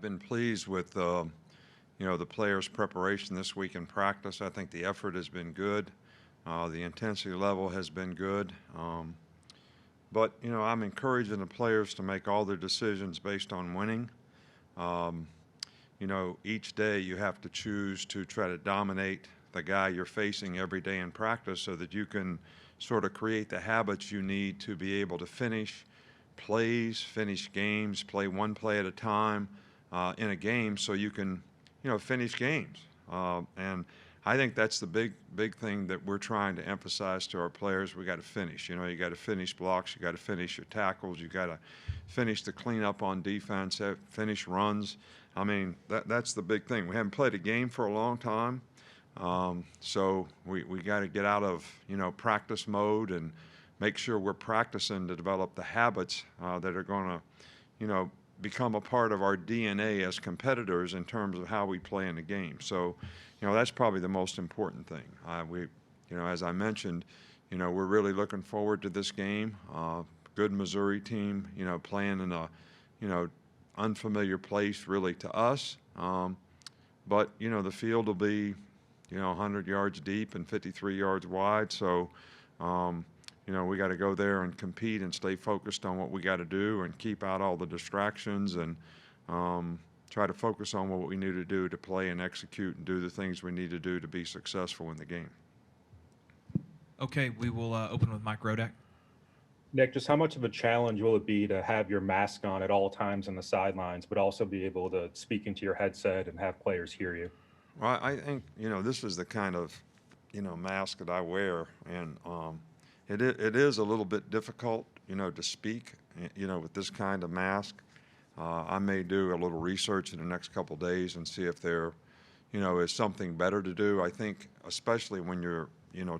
been pleased with the players' preparation this week in practice. I think the effort has been good. The intensity level has been good. But I'm encouraging the players to make all their decisions based on winning. Each day you have to choose to try to dominate the guy you're facing every day in practice so that you can sort of create the habits you need to be able to finish plays, finish games, play one play at a time in a game so you can, finish games. And I think that's the big thing that we're trying to emphasize to our players. We got to finish. You got to finish blocks. You got to finish your tackles. You got to finish the cleanup on defense. Finish runs. I mean, that's the big thing. We haven't played a game for a long time, so we got to get out of practice mode and make sure we're practicing to develop the habits that are going to become a part of our DNA as competitors in terms of how we play in the game. So that's probably the most important thing. As I mentioned, we're really looking forward to this game. Good Missouri team, playing in a unfamiliar place really to us. But the field will be 100 yards deep and 53 yards wide. So we got to go there and compete and stay focused on what we got to do and keep out all the distractions and try to focus on what we need to do to play and execute and do the things we need to do to be successful in the game. Okay, we will open with Mike Rodak. Nick, just how much of a challenge will it be to have your mask on at all times on the sidelines, but also be able to speak into your headset and have players hear you? Well, I think, this is the kind of, mask that I wear, and it is a little bit difficult, to speak, with this kind of mask. I may do a little research in the next couple of days and see if there, is something better to do. I think, especially when you're,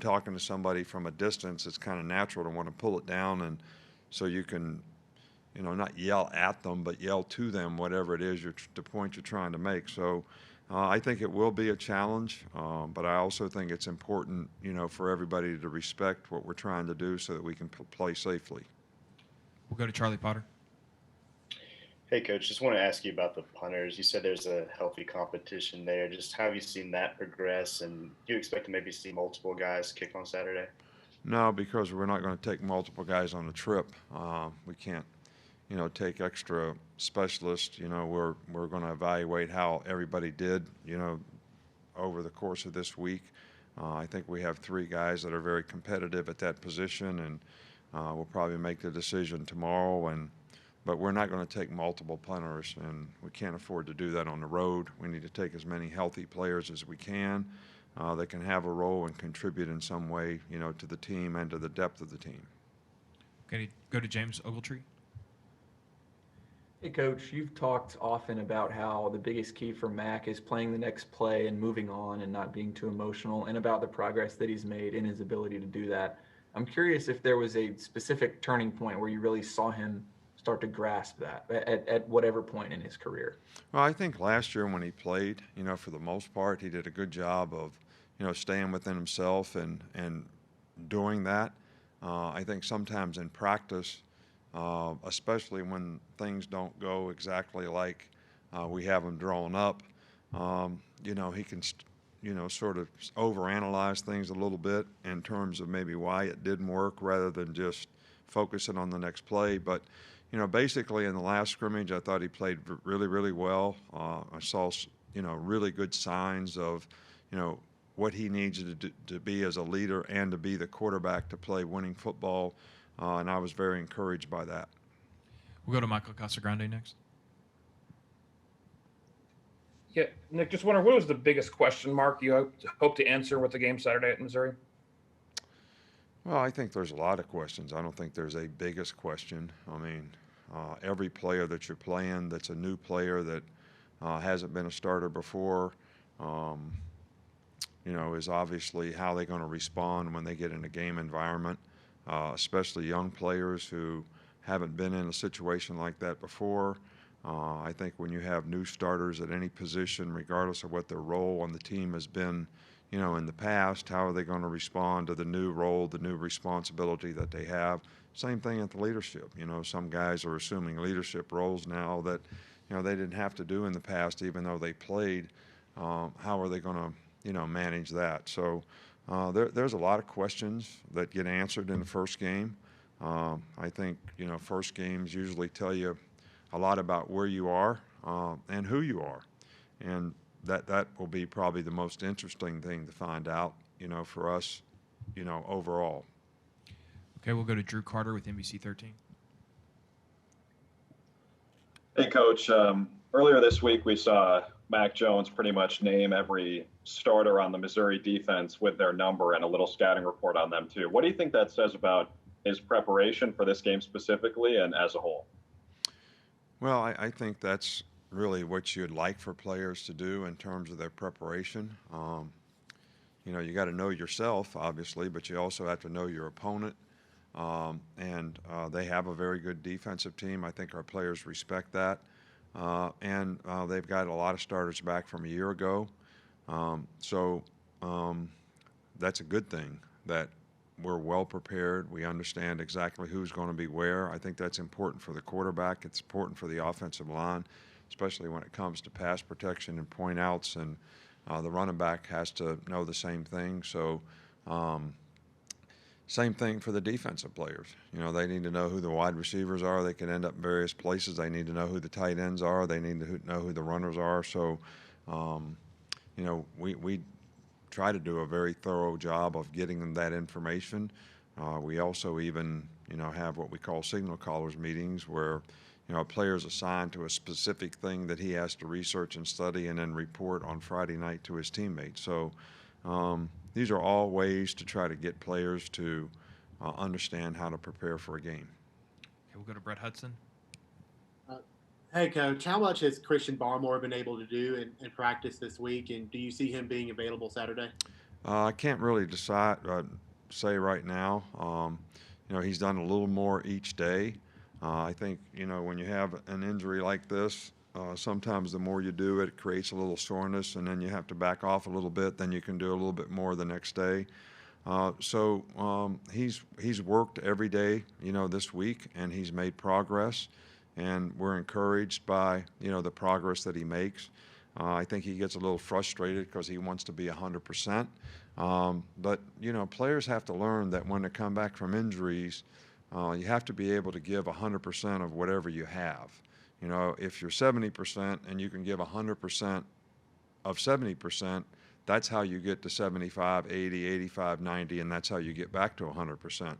talking to somebody from a distance, it's kind of natural to want to pull it down, and so you can, not yell at them, but yell to them, whatever it is the point you're trying to make. So I think it will be a challenge, but I also think it's important, for everybody to respect what we're trying to do so that we can play safely. We'll go to Charlie Potter. Hey, Coach, just want to ask you about the punters. You said there's a healthy competition there. Just how have you seen that progress, and do you expect to maybe see multiple guys kick on Saturday? No, because we're not going to take multiple guys on the trip. We can't, take extra specialists. We're going to evaluate how everybody did, over the course of this week. I think we have 3 guys that are very competitive at that position, and we'll probably make the decision tomorrow. But we're not going to take multiple punters, and we can't afford to do that on the road. We need to take as many healthy players as we can that can have a role and contribute in some way, to the team and to the depth of the team. Okay, go to James Ogletree. Hey, Coach, you've talked often about how the biggest key for Mac is playing the next play and moving on and not being too emotional, and about the progress that he's made in his ability to do that. I'm curious if there was a specific turning point where you really saw him start to grasp that at whatever point in his career. Well, I think last year when he played, for the most part, he did a good job of, staying within himself and doing that. I think sometimes in practice, especially when things don't go exactly like we have them drawn up, he can, sort of overanalyze things a little bit in terms of maybe why it didn't work rather than just focusing on the next play. But basically in the last scrimmage, I thought he played really, really well. I saw, really good signs of, what he needs to be as a leader and to be the quarterback to play winning football, and I was very encouraged by that. We'll go to Michael Casagrande next. Yeah, Nick, just wondering, what was the biggest question mark you hope to answer with the game Saturday at Missouri? Well, I think there's a lot of questions. I don't think there's a biggest question. I mean, every player that you're playing that's a new player that hasn't been a starter before, is obviously how they're going to respond when they get in a game environment, especially young players who haven't been in a situation like that before. I think when you have new starters at any position, regardless of what their role on the team has been, in the past, how are they going to respond to the new role, the new responsibility that they have? Same thing at the leadership. Some guys are assuming leadership roles now that, they didn't have to do in the past, even though they played. How are they going to, manage that? So there's a lot of questions that get answered in the first game. I think, first games usually tell you a lot about where you are and who you are. And that will be probably the most interesting thing to find out, for us, overall. Okay, we'll go to Drew Carter with NBC 13. Hey, Coach. Earlier this week, we saw Mac Jones pretty much name every starter on the Missouri defense with their number and a little scouting report on them, too. What do you think that says about his preparation for this game specifically and as a whole? Well, I think that's really what you'd like for players to do in terms of their preparation. You got to know yourself, obviously, but you also have to know your opponent. And they have a very good defensive team. I think our players respect that. And they've got a lot of starters back from a year ago. So that's a good thing that we're well prepared. We understand exactly who's going to be where. I think that's important for the quarterback. It's important for the offensive line, especially when it comes to pass protection and point outs. And the running back has to know the same thing. So same thing for the defensive players. They need to know who the wide receivers are. They can end up in various places. They need to know who the tight ends are. They need to know who the runners are. So, we try to do a very thorough job of getting them that information. We also even, have what we call signal callers meetings where, a player is assigned to a specific thing that he has to research and study and then report on Friday night to his teammates. So, these are all ways to try to get players to understand how to prepare for a game. Okay, we'll go to Brett Hudson. Hey, Coach, how much has Christian Barmore been able to do in practice this week, and do you see him being available Saturday? I can't really say right now. He's done a little more each day. I think, when you have an injury like this, sometimes the more you do it, it creates a little soreness, and then you have to back off a little bit. Then you can do a little bit more the next day. So he's worked every day, this week, and he's made progress, and we're encouraged by, the progress that he makes. I think he gets a little frustrated because he wants to be 100%. But, players have to learn that when they come back from injuries, you have to be able to give 100% of whatever you have. If you're 70% and you can give 100% of 70%, that's how you get to 75, 80, 85, 90, and that's how you get back to 100%.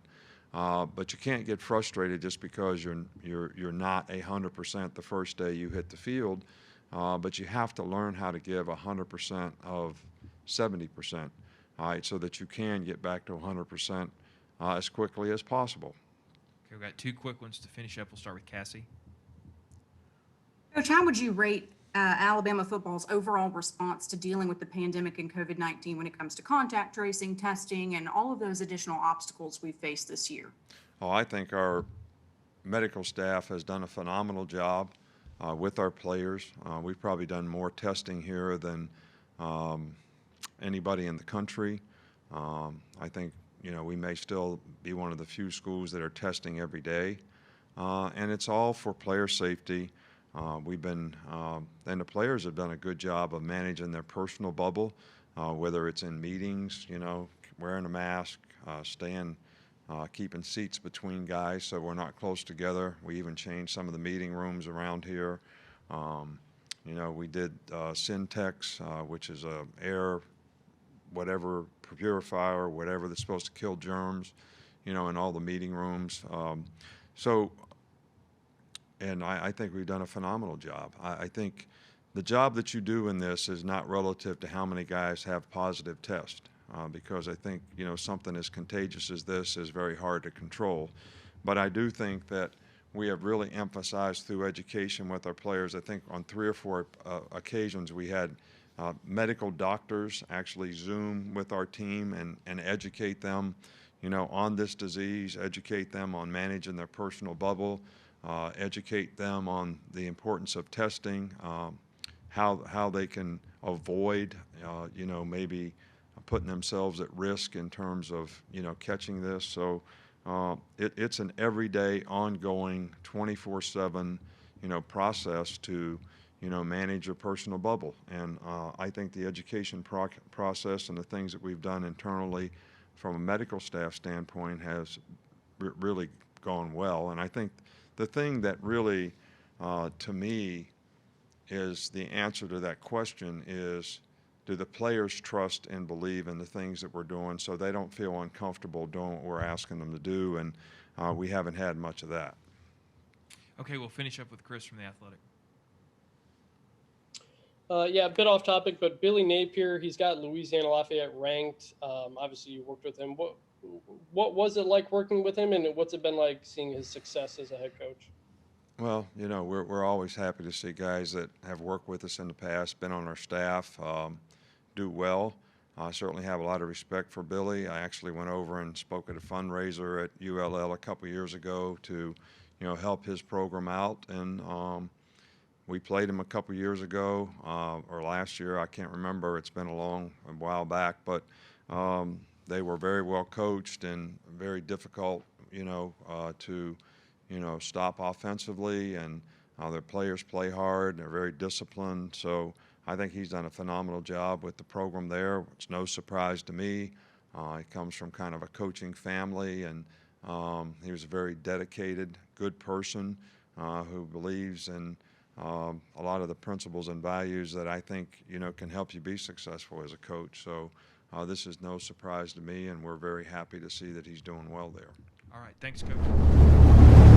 But you can't get frustrated just because you're not 100% the first day you hit the field. But you have to learn how to give 100% of 70%, all right, so that you can get back to 100% as quickly as possible. Okay, we've got two quick ones to finish up. We'll start with Cassie. Coach, how would you rate Alabama football's overall response to dealing with the pandemic and COVID-19 when it comes to contact tracing, testing, and all of those additional obstacles we've faced this year? Oh, I think our medical staff has done a phenomenal job with our players. We've probably done more testing here than anybody in the country. I think, we may still be one of the few schools that are testing every day. And it's all for player safety. And the players have done a good job of managing their personal bubble, whether it's in meetings, wearing a mask, keeping seats between guys so we're not close together. We even changed some of the meeting rooms around here. We did Syntex, which is a air, whatever, purifier, whatever that's supposed to kill germs, in all the meeting rooms. And I think we've done a phenomenal job. I think the job that you do in this is not relative to how many guys have positive tests, because I think, something as contagious as this is very hard to control. But I do think that we have really emphasized through education with our players. I think on 3 or 4 occasions we had medical doctors actually Zoom with our team and educate them, on this disease, educate them on managing their personal bubble, educate them on the importance of testing, how they can avoid, maybe putting themselves at risk in terms of, catching this. So it's an everyday, ongoing, 24/7, process to, manage your personal bubble. And I think the education process and the things that we've done internally from a medical staff standpoint has really gone well. And I think the thing that really, to me, is the answer to that question is, do the players trust and believe in the things that we're doing so they don't feel uncomfortable doing what we're asking them to do? And we haven't had much of that. Okay, we'll finish up with Chris from The Athletic. Yeah, a bit off topic, but Billy Napier, he's got Louisiana Lafayette ranked. Obviously, you worked with him. What was it like working with him, and what's it been like seeing his success as a head coach? Well, we're always happy to see guys that have worked with us in the past, been on our staff, do well. I certainly have a lot of respect for Billy. I actually went over and spoke at a fundraiser at ULL a couple years ago to, help his program out. And we played him a couple years ago or last year. I can't remember. It's been a while back. But they were very well coached and very difficult, to stop offensively, and their players play hard. They're very disciplined. So I think he's done a phenomenal job with the program there. It's no surprise to me. He comes from kind of a coaching family, and he was a very dedicated, good person who believes in a lot of the principles and values that I think, can help you be successful as a coach. So this is no surprise to me, and we're very happy to see that he's doing well there. All right, thanks, Coach.